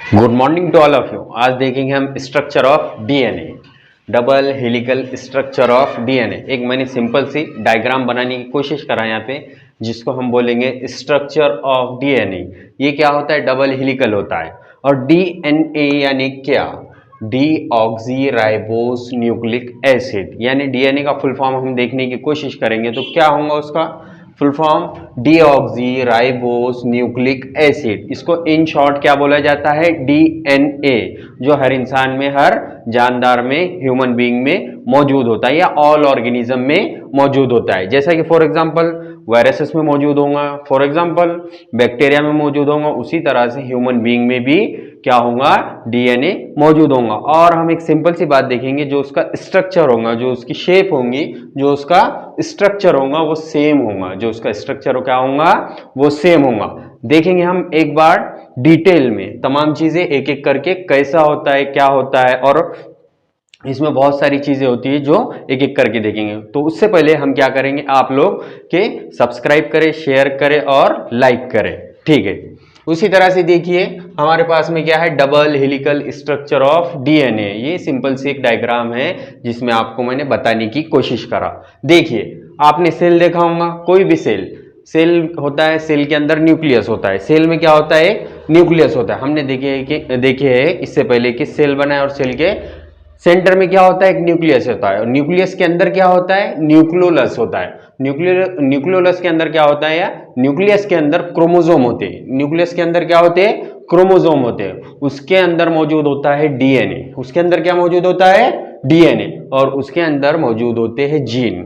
Good morning to all of you. आज देखेंगे हम structure of DNA, double helical structure of DNA. एक मैंने सिंपल सी डायग्राम बनाने की कोशिश करा यहाँ पे, जिसको हम बोलेंगे स्ट्रक्चर ऑफ डीएनए। ये क्या होता है? डबल हेलिकल होता है। और डीएनए यानी क्या? डीऑक्सी राइबोस न्यूक्लिक एसिड, यानी डीएनए का फुल फॉर्म हम देखने की कोशिश करेंगे तो क्या होगा उसका full form? Deoxy ribose nucleic acid. इसको इन शॉर्ट क्या बोला जाता है? डीएनए, जो हर इंसान में, हर जानदार में, ह्यूमन बीइंग में मौजूद होता है या ऑल ऑर्गेनिज्म में मौजूद होता है। जैसा कि फॉर एग्जांपल वायरसेस में मौजूद होगा, फॉर एग्जांपल बैक्टीरिया में मौजूद होगा, उसी तरह से ह्यूमन बीइंग में भी क्या होगा? डीएनए मौजूद होगा। और हम एक सिंपल सी बात देखेंगे, जो उसका स्ट्रक्चर होगा, जो उसकी शेप होंगी, जो उसका स्ट्रक्चर होगा वो सेम होगा। जो उसका स्ट्रक्चर क्या होगा? वो सेम होगा। देखेंगे हम एक बार डिटेल में तमाम चीजें एक एक करके, कैसा होता है, क्या होता है, और इसमें बहुत सारी चीजें होती है जो एक एक करके देखेंगे। तो उससे पहले हम क्या करेंगे, आप लोग के सब्सक्राइब करें, शेयर करें और लाइक करें, ठीक है। उसी तरह से देखिए हमारे पास में क्या है? Double helical structure of DNA. ये सिंपल सी एक डायग्राम है जिसमें आपको मैंने बताने की कोशिश करा। देखिए, आपने सेल देखा होगा, कोई भी सेल होता है, सेल के अंदर न्यूक्लियस होता है। सेल में क्या होता है? न्यूक्लियस होता है। हमने देखे है इससे पहले कि सेल बना है और सेल के सेंटर में क्या होता है? एक न्यूक्लियस होता है। और न्यूक्लियस के अंदर क्या होता है? न्यूक्लियोलस होता है। न्यूक्लियोलस के अंदर क्या होता है? या न्यूक्लियस के अंदर क्रोमोसोम होते हैं। न्यूक्लियस के अंदर क्या होते हैं? क्रोमोसोम होते हैं। उसके अंदर मौजूद होता है डीएनए। उसके अंदर क्या मौजूद होता है? डीएनए। और उसके अंदर मौजूद होते हैं जीन।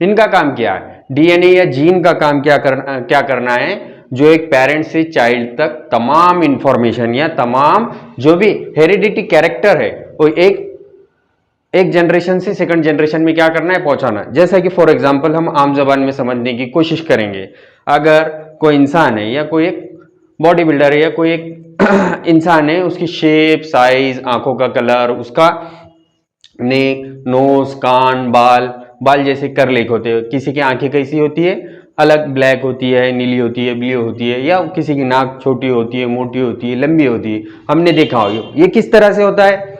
इनका काम क्या है? डीएनए या जीन का काम क्या करना है? जो एक पेरेंट से चाइल्ड तक तमाम इंफॉर्मेशन या तमाम जो भी हेरिडिटी कैरेक्टर है वो एक जनरेशन से सेकंड जनरेशन में क्या करना है? पहुंचाना। जैसा कि फॉर एग्जांपल हम आम जबान में समझने की कोशिश करेंगे। अगर कोई इंसान है या कोई एक बॉडी बिल्डर है या कोई एक इंसान है, उसकी शेप, साइज, आंखों का कलर, उसका नेक, नोज, कान, बाल जैसे करलेक होते हैं। किसी की आंखें कैसी होती है? अलग, ब्लैक होती है, नीली होती है, ब्लू होती है, या किसी की नाक छोटी होती है, मोटी होती है, लंबी होती है। हमने देखा हो ये किस तरह से होता है?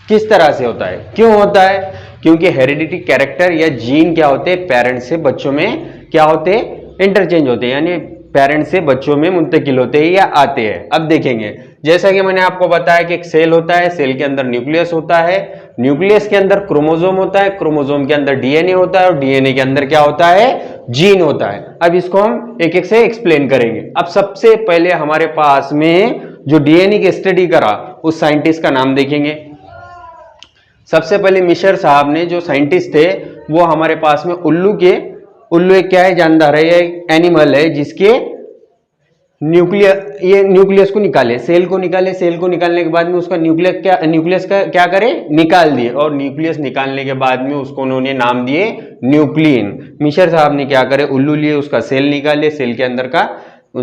किस तरह से होता है? क्यों होता है? क्योंकि हेरिडिटी कैरेक्टर या जीन क्या होते हैं? पेरेंट्स से बच्चों में क्या होते हैं? इंटरचेंज होते हैं, यानी पेरेंट्स से बच्चों में मुंतकिल होते हैं या आते हैं। अब देखेंगे, जैसा कि मैंने आपको बताया कि एक सेल होता है, सेल के अंदर न्यूक्लियस होता है, न्यूक्लियस के अंदर क्रोमोसोम होता है, क्रोमोसोम के अंदर डीएनए होता है, और डीएनए के अंदर क्या होता है? जीन होता है। अब इसको हम एक एक से एक्सप्लेन करेंगे। अब सबसे पहले हमारे पास में जो डीएनए की स्टडी करा उस साइंटिस्ट का नाम देखेंगे। सबसे पहले मिशर साहब ने, जो साइंटिस्ट थे, वो हमारे पास में उल्लू एक क्या है? जानदार है, ये एनिमल है जिसके न्यूक्लियस को निकाले, सेल को निकाले। सेल को निकालने के बाद में उसका न्यूक्लियस का क्या करे? निकाल दिए। और न्यूक्लियस निकालने के बाद में उसको उन्होंने नाम दिए न्यूक्लियन। मिशर साहब ने क्या करे? उल्लू लिए, उसका सेल निकाले, सेल के अंदर का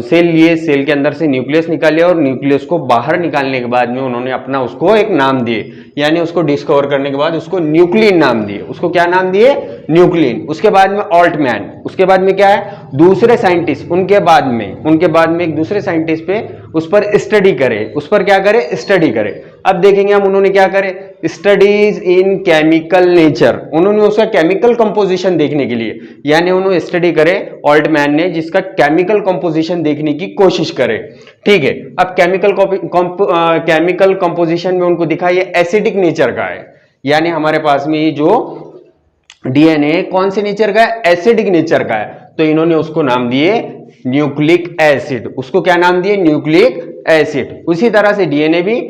सेल लिए, सेल के अंदर से न्यूक्लियस निकाले, और न्यूक्लियस को बाहर निकालने के बाद में उन्होंने अपना उसको एक नाम दिए, यानी उसको डिस्कवर करने के बाद उसको न्यूक्लियन नाम दिए। उसको क्या नाम दिए? न्यूक्लियन। उसके बाद में ऑल्टमैन। उसके बाद में क्या है? दूसरे साइंटिस्ट उनके बाद में एक दूसरे साइंटिस्ट पे उस पर स्टडी करे, उस पर क्या करे? स्टडी करे। अब देखेंगे हम उन्होंने क्या करे? Studies in chemical nature. उन्होंने उसका केमिकल कंपोजिशन देखने के लिए, यानी उन्होंने स्टडी करे ऑल्टमैन ने, जिसका केमिकल कंपोजिशन देखने की कोशिश करे, ठीक है। अब केमिकल कंपोजिशन में उनको दिखा ये एसिडिक नेचर का है, यानी हमारे पास में ये जो डीएनए कौन से नेचर का है? एसिडिक नेचर का है। तो इन्होंने उसको नाम दिए न्यूक्लिक एसिड। उसको क्या नाम दिए? Nucleic acid. उसी तरह से डीएनए भी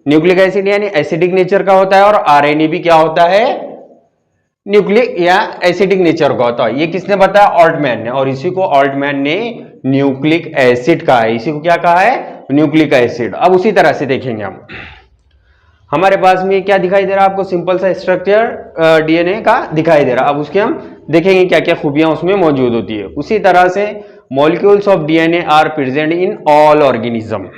न्यूक्लिक एसिड यानी एसिडिक नेचर का होता है, और आरएनए भी क्या होता है? न्यूक्लिक या एसिडिक नेचर का होता है। ये किसने बताया? ऑल्टमैन ने। और इसी को ऑल्टमैन ने न्यूक्लिक एसिड कहा है। इसी को क्या कहा है? Nucleic acid. अब उसी तरह से देखेंगे हम, हमारे पास में क्या दिखाई दे रहा है आपको? सिंपल सा स्ट्रक्चर डीएनए का दिखाई दे रहा। अब उसके हम देखेंगे क्या क्या खूबियां उसमें मौजूद होती है। उसी तरह से molecules of DNA are present in all organism.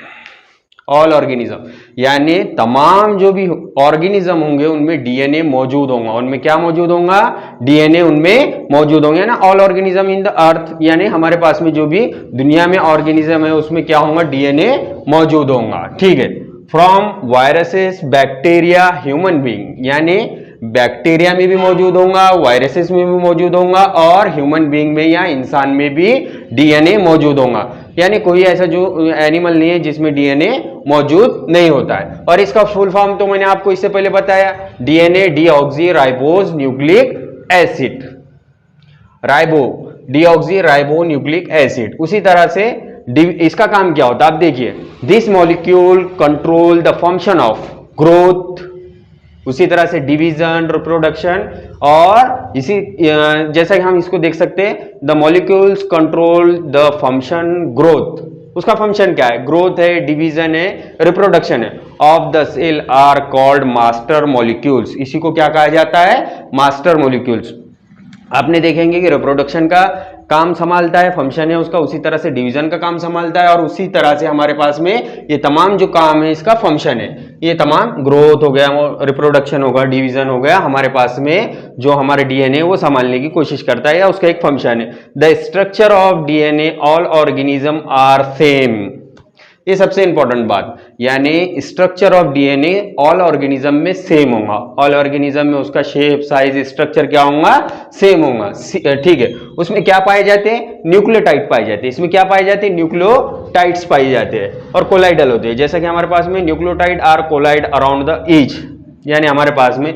यानी तमाम जो भी ऑर्गेनिज्म होंगे उनमें डीएनए मौजूद होगा। उनमें क्या मौजूद होगा? डीएनए उनमें मौजूद होंगे ना। All organism in the earth, यानी हमारे पास में जो भी दुनिया में ऑर्गेनिज्म है उसमें क्या होगा? डीएनए मौजूद होगा, ठीक है। From viruses, bacteria, human being, यानी बैक्टीरिया में भी मौजूद होगा, वायरसेस में भी मौजूद होगा और ह्यूमन बीइंग में या इंसान में भी डीएनए मौजूद होगा। यानी कोई ऐसा जो एनिमल नहीं है जिसमें डीएनए मौजूद नहीं होता है। और इसका फुल फॉर्म तो मैंने आपको इससे पहले बताया, DNA deoxy ribose nucleic acid, ribo deoxy ribo nucleic acid. उसी तरह से इसका काम क्या होता है आप देखिए, this molecule control the function of growth, उसी तरह से डिवीजन, रिप्रोडक्शन, और इसी जैसा कि हम इसको देख सकते हैं, the molecules control the function growth, उसका फंक्शन क्या है, ग्रोथ है, डिवीजन है, रिप्रोडक्शन है, of the cell are called master molecules. इसी को क्या कहा जाता है, मास्टर मॉलिक्यूल्स। आपने देखेंगे कि रिप्रोडक्शन का काम संभालता है, फंक्शन है उसका, उसी तरह से डिवीजन का काम संभालता है, और उसी तरह से हमारे पास में ये तमाम जो काम है इसका फंक्शन है, ये तमाम ग्रोथ हो गया, रिप्रोडक्शन होगा, डिवीजन हो गया, हमारे पास में जो हमारे डीएनए वो संभालने की कोशिश करता है या उसका एक फंक्शन है। The structure of DNA all organism are same, ये सबसे इंपॉर्टेंट बात, यानी structure of DNA all organism में सेम होगा, ऑल ऑर्गेनिज्म में उसका शेप, साइज, स्ट्रक्चर क्या होगा, सेम होगा, ठीक है। उसमें क्या पाए जाते हैं, न्यूक्लियोटाइड पाए जाते हैं, इसमें क्या पाए जाते हैं, न्यूक्लियोटाइड्स पाए जाते हैं, और कोलाइडल होते हैं, जैसा कि हमारे पास में nucleotide are coiled around the each, यानी हमारे पास में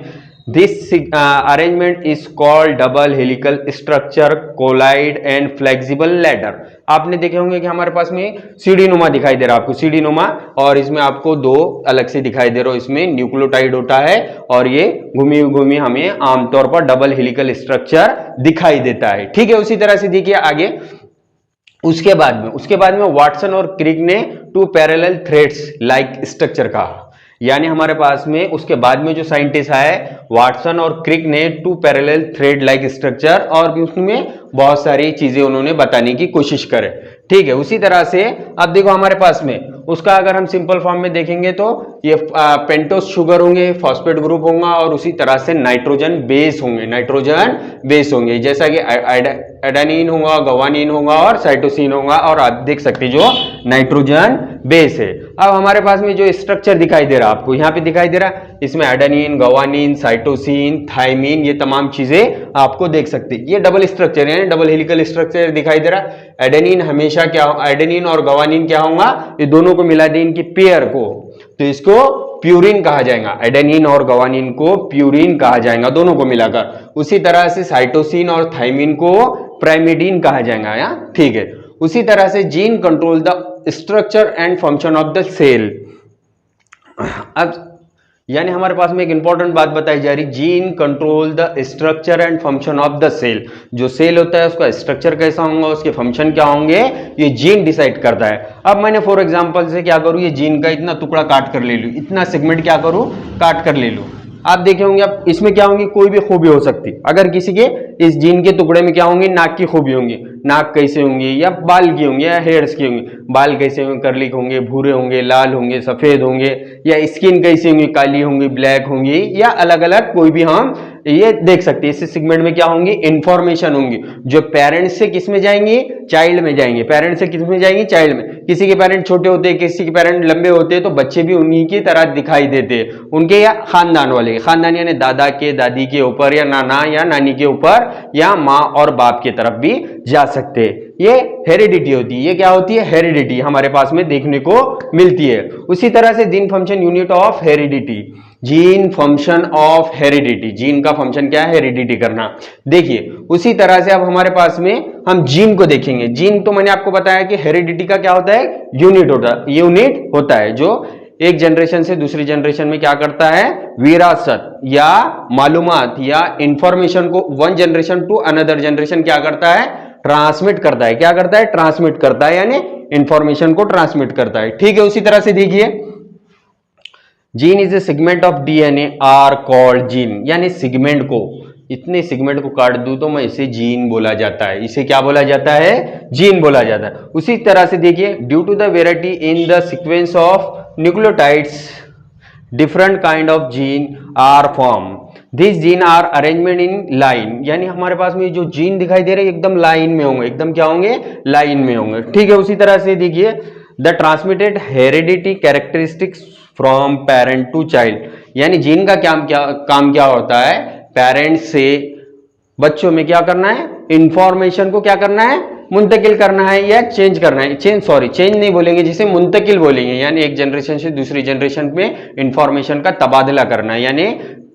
this arrangement is called double helical structure, coiled and flexible ladder. आपने देखे होंगे कि हमारे पास में सीढ़ी नुमा दिखाई दे रहा है आपको, सीढ़ी नुमा, और इसमें आपको दो अलग से दिखाई दे रहा है, इसमें न्यूक्लियोटाइड होता है और ये घूमी घूमी हमें आमतौर पर डबल हेलिकल स्ट्रक्चर दिखाई देता है, ठीक है। उसी तरह से देखिए आगे, उसके बाद में वाटसन और क्रिक ने two parallel threads like structure कहा, यानी हमारे पास में उसके बाद में जो साइंटिस्ट आए वाटसन और क्रिक ने two parallel thread like structure, और भी उसमें बहुत सारी चीजें उन्होंने बताने की कोशिश करे, ठीक है। उसी तरह से अब देखो हमारे पास में उसका अगर हम सिंपल फॉर्म में देखेंगे तो ये पेंटोस शुगर होंगे, फॉस्फेट ग्रुप होगा, और उसी तरह से नाइट्रोजन बेस होंगे, नाइट्रोजन बेस होंगे, जैसा कि एडेनिन होगा, गवानिन होगा और साइटोसिन होगा, और आप देख सकते जो नाइट्रोजन बेस है। अब हमारे पास में जो स्ट्रक्चर दिखाई दे रहा है आपको यहाँ पे दिखाई दे रहा है, इसमें एडेनिन, गवानिन, साइटोसिन, थाइमिन, ये तमाम चीजें आपको देख सकते हैं। ये डबल स्ट्रक्चर है, डबल हेलिकल स्ट्रक्चर दिखाई दे रहा है। एडेनिन हमेशा क्या, एडेनिन और गवानिन क्या होगा, ये दोनों को मिला दें इनकी पेयर को, तो इसको प्यूरिन कहा जाएगा, एडेनिन और गवानिन को प्यूरिन कहा जाएगा, दोनों को मिलाकर। उसी तरह से साइटोसिन और थाइमिन को प्राइमिडीन कहा जाएगा, या ठीक है। उसी तरह से gene control the structure and function of the cell. अब यानी हमारे पास में एक इंपॉर्टेंट बात बताई जा रही, gene control the structure and function of the cell. जो सेल होता है उसका स्ट्रक्चर कैसा होगा, उसके फंक्शन क्या होंगे, ये जीन डिसाइड करता है। अब मैंने फॉर एग्जांपल से क्या करूं, ये जीन का इतना टुकड़ा काट कर ले लूं, इतना सेगमेंट क्या करूं, काट कर ले लूं। आप देखे होंगे, अब इसमें क्या होंगी, कोई भी खूबी हो सकती। अगर किसी के इस जीन के टुकड़े में क्या होंगी, नाक की खूबी होंगी, नाक कैसे होंगी, या बाल की होंगी, या हेयर्स की होंगी, बाल कैसे होंगे, कर्ली होंगे, भूरे होंगे, लाल होंगे, सफेद होंगे, या स्किन कैसी होंगी, काली होंगी, ब्लैक होंगी, या अलग अलग कोई भी हम ये देख सकते हैं। इस सेगमेंट में क्या होंगी, इंफॉर्मेशन होंगी, जो पेरेंट्स से किस में जाएंगी, चाइल्ड में जाएंगे, पेरेंट्स से किस में जाएंगी, चाइल्ड में। किसी के पेरेंट छोटे होते हैं, किसी के पेरेंट लंबे होते हैं, तो बच्चे भी उन्हीं की तरह दिखाई देते हैं, उनके या खानदान वाले, खानदान यानी दादा के, दादी के ऊपर, या नाना या नानी के ऊपर, या माँ और बाप की तरफ भी जा सकते हैं। ये हेरिडिटी होती है, ये क्या होती है, हेरिडिटी हमारे पास में देखने को मिलती है। उसी तरह से gene function unit of heredity, gene function of heredity, gene का फंक्शन क्या है, हेरिडिटी करना। देखिए उसी तरह से अब हमारे पास में हम जीन को देखेंगे। जीन तो मैंने आपको बताया कि हेरिडिटी का क्या होता है, यूनिट होता है जो एक जनरेशन से दूसरी जनरेशन में क्या करता है, विरासत या मालूमात या इंफॉर्मेशन को one generation to another generation क्या करता है, ट्रांसमिट करता है। क्या करता है, ट्रांसमिट करता है, यानी इंफॉर्मेशन को ट्रांसमिट करता है, ठीक है। उसी तरह से देखिए, gene is a segment of DNA are called gene, यानी सेगमेंट को, इतने सेगमेंट को काट दूं तो मैं इसे जीन बोला जाता है, इसे क्या बोला जाता है, जीन बोला जाता है। उसी तरह से देखिए, due to the variety in the sequence of nucleotides different kind of gene are form, this gene are arrangement in line, यानी हमारे पास में जो जीन दिखाई दे रहे हैं एकदम लाइन में होंगे, एकदम क्या होंगे, लाइन में होंगे, ठीक है। उसी तरह से देखिए, the transmitted heredity characteristics from parent to child, यानी जीन का काम क्या होता है, पेरेंट से बच्चों में क्या करना है, इंफॉर्मेशन को क्या करना है, मुंतकिल करना है या चेंज करना है, चेंज नहीं बोलेंगे, जिसे मुंतकिल बोलेंगे, यानी एक जनरेशन से दूसरी जनरेशन में इंफॉर्मेशन का तबादला करना है, यानी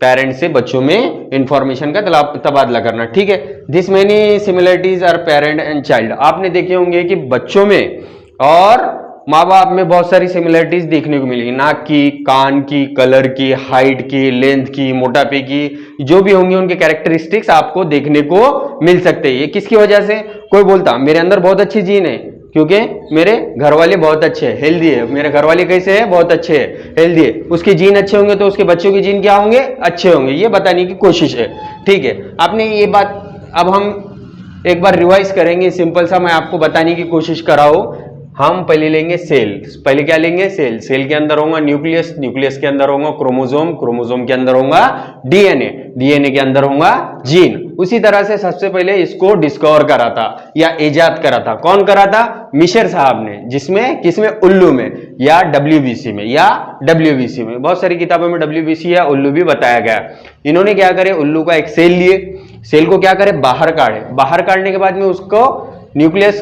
पेरेंट्स से बच्चों में इंफॉर्मेशन का तबादला करना। ठीक है, this many similarities are parent and child. आपने देखे होंगे कि बच्चों में और माँ बाप में बहुत सारी सिमिलरिटीज देखने को मिलेगी, नाक की, कान की, कलर की, हाइट की, लेंथ की, मोटापे की, जो भी होंगे उनके कैरेक्टरिस्टिक्स आपको देखने को मिल सकते हैं। ये किसकी वजह से, कोई बोलता मेरे अंदर बहुत अच्छी जीन है क्योंकि मेरे घर वाले बहुत अच्छे हैं, हेल्दी है, मेरे घर वाले कैसे है, बहुत अच्छे है, हेल्दी है, उसके जीन अच्छे होंगे तो उसके बच्चों के जीन क्या होंगे, अच्छे होंगे, ये बताने की कोशिश है। ठीक है, आपने ये बात अब हम एक बार रिवाइज करेंगे, सिंपल सा मैं आपको बताने की कोशिश कर रहा हूं। हम पहले लेंगे सेल, पहले क्या लेंगे, सेल, सेल के अंदर होगा न्यूक्लियस, न्यूक्लियस के अंदर होगा क्रोमोसोम, क्रोमोसोम के अंदर होगा डीएनए, डीएनए के अंदर होगा जीन। उसी तरह से सबसे पहले इसको डिस्कवर करा था या इजाद करा था, कौन करा था, मिशर साहब ने, जिसमें किसमें, उल्लू में या डब्ल्यूबीसी में, या डब्ल्यूबीसी में, बहुत सारी किताबों में डब्ल्यूबीसी या उल्लू भी बताया गया। इन्होंने क्या करे, उल्लू का एक सेल लिए, सेल को क्या करे, बाहर काढ़े, बाहर काढ़ने के बाद में उसको न्यूक्लियस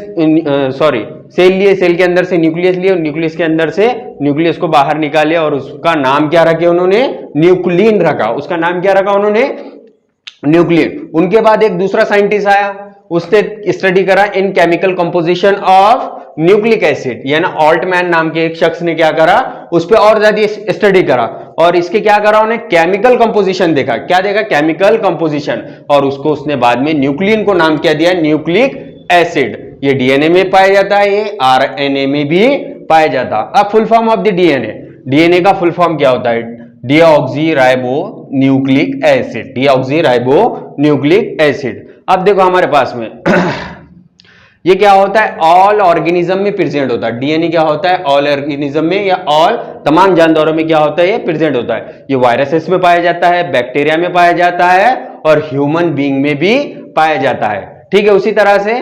सेल लिए, सेल के अंदर से न्यूक्लियस लिए, और न्यूक्लियस के अंदर से न्यूक्लियस को बाहर निकाले और उसका नाम क्या रखे उन्होंने, न्यूक्लिन रखा, उसका नाम क्या रखा उन्होंने, न्यूक्लिन। उनके बाद एक दूसरा साइंटिस्ट आया, उसने स्टडी करा इन chemical composition of nucleic acid, यानी ऑल्टमैन नाम के एक शख्स ने क्या करा, उस पर और ज्यादा स्टडी करा और इसके क्या करा, उन्हें केमिकल कंपोजिशन देखा, क्या देखा, केमिकल कंपोजिशन, और उसको उसने बाद में न्यूक्लिन को नाम क्या दिया, न्यूक्लिक एसिड। ये डीएनए में पाया जाता है, ये आरएनए में भी पाया जाता है। अब full form of the DNA, DNA का फुल फॉर्म क्या होता है, deoxy ribo nucleic acid, deoxy ribo nucleic acid. अब देखो हमारे पास में ये क्या होता है, ऑल ऑर्गेनिज्म में प्रेजेंट होता है, डीएनए क्या होता है, ऑल ऑर्गेनिज्म में या ऑल तमाम जानदारों में क्या होता है, ये प्रेजेंट होता है। ये वायरसेस में पाया जाता है, बैक्टीरिया में पाया जाता है और ह्यूमन बीइंग में भी पाया जाता है। ठीक है, उसी तरह से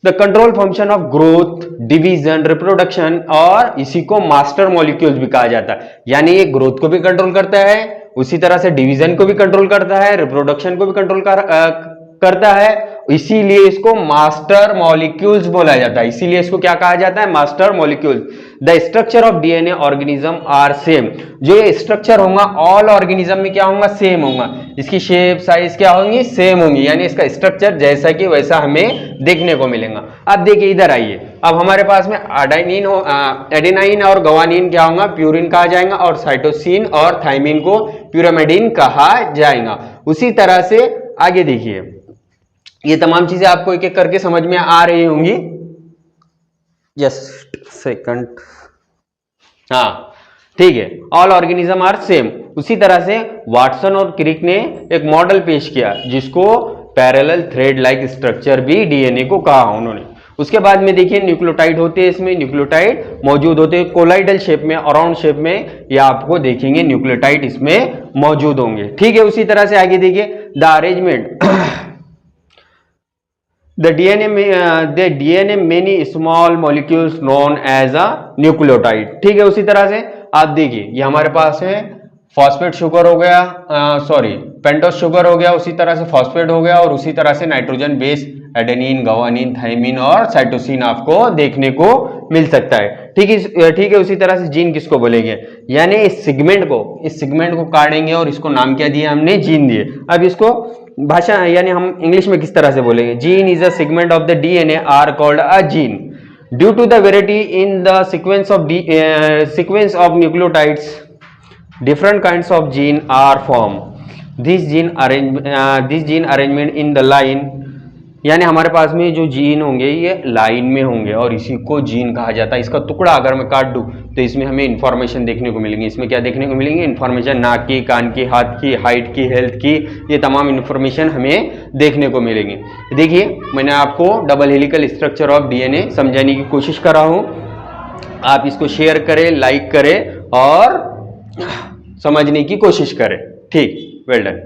the control function of growth, division, reproduction, और इसी को मास्टर मॉलिक्यूल्स भी कहा जाता है, यानी ये ग्रोथ को भी कंट्रोल करता है, उसी तरह से डिवीजन को भी कंट्रोल करता है, रिप्रोडक्शन को भी कंट्रोल करता है, इसीलिए इसको मास्टर मॉलिक्यूल्स बोला जाता है, इसीलिए इसको क्या कहा जाता है, master molecules. The structure of DNA organism are same, जो ये स्ट्रक्चर होगा ऑल ऑर्गेनिज्म में क्या होगा, सेम होगा, इसकी शेप साइज क्या होंगी, सेम होंगी, यानी इसका स्ट्रक्चर जैसा कि वैसा हमें देखने को मिलेगा। अब देखिए इधर आइए, अब हमारे पास में एडेनाइन और गवानीन क्या होगा, प्यूरिन कहा जाएगा, और साइटोसिन और थाइमिन को प्यूरामेडिन कहा जाएगा। उसी तरह से आगे देखिए, ये तमाम चीजें आपको एक एक करके समझ में आ रही होंगी, जस्ट सेकंड, हाँ ठीक है, ऑल ऑर्गेनिज्म आर सेम। उसी तरह से वाटसन और क्रिक ने एक मॉडल पेश किया जिसको पैरेलल थ्रेड लाइक स्ट्रक्चर भी डीएनए को कहा उन्होंने। उसके बाद में देखिए न्यूक्लियोटाइड होते हैं, इसमें न्यूक्लियोटाइड मौजूद होते हैं कोलाइडल शेप में, अराउंड शेप में, या आपको देखेंगे न्यूक्लियोटाइड इसमें मौजूद होंगे। ठीक है, उसी तरह से आगे देखिए the arrangement the DNA many small molecules known as a nucleotide। ठीक है, उसी तरह से आप देखिए ये हमारे पास है फॉस्फेट शुगर हो गया, पेंटोस शुगर हो गया, उसी तरह से फॉस्फेट हो गया, और उसी तरह से nitrogen base adenine, guanine, thymine और साइटोसिन आपको देखने को मिल सकता है। ठीक है, उसी तरह से जीन किसको बोलेंगे, यानी इस सेगमेंट को काटेंगे और इसको नाम क्या दिया हमने, जीन दिए। अब इसको भाषा यानी हम इंग्लिश में किस तरह से बोलेंगे, gene is a segment of the DNA are called a gene due to the variety in the sequence of nucleotides different kinds of gene are formed, this gene arrangement in the line, यानी हमारे पास में जो gene होंगे ये line में होंगे और इसी को जीन कहा जाता है। इसका टुकड़ा अगर मैं काट दूं तो इसमें हमें इंफॉर्मेशन देखने को मिलेंगी, इसमें क्या देखने को मिलेंगी, इंफॉर्मेशन, नाक की, कान की, हाथ की, हाइट की, हेल्थ की, ये तमाम इंफॉर्मेशन हमें देखने को मिलेंगी। देखिए मैंने आपको double helical structure of DNA समझाने की कोशिश कर रहा हूँ, आप इसको शेयर करें, लाइक करें और समझने की कोशिश करें। ठीक, वेल डन।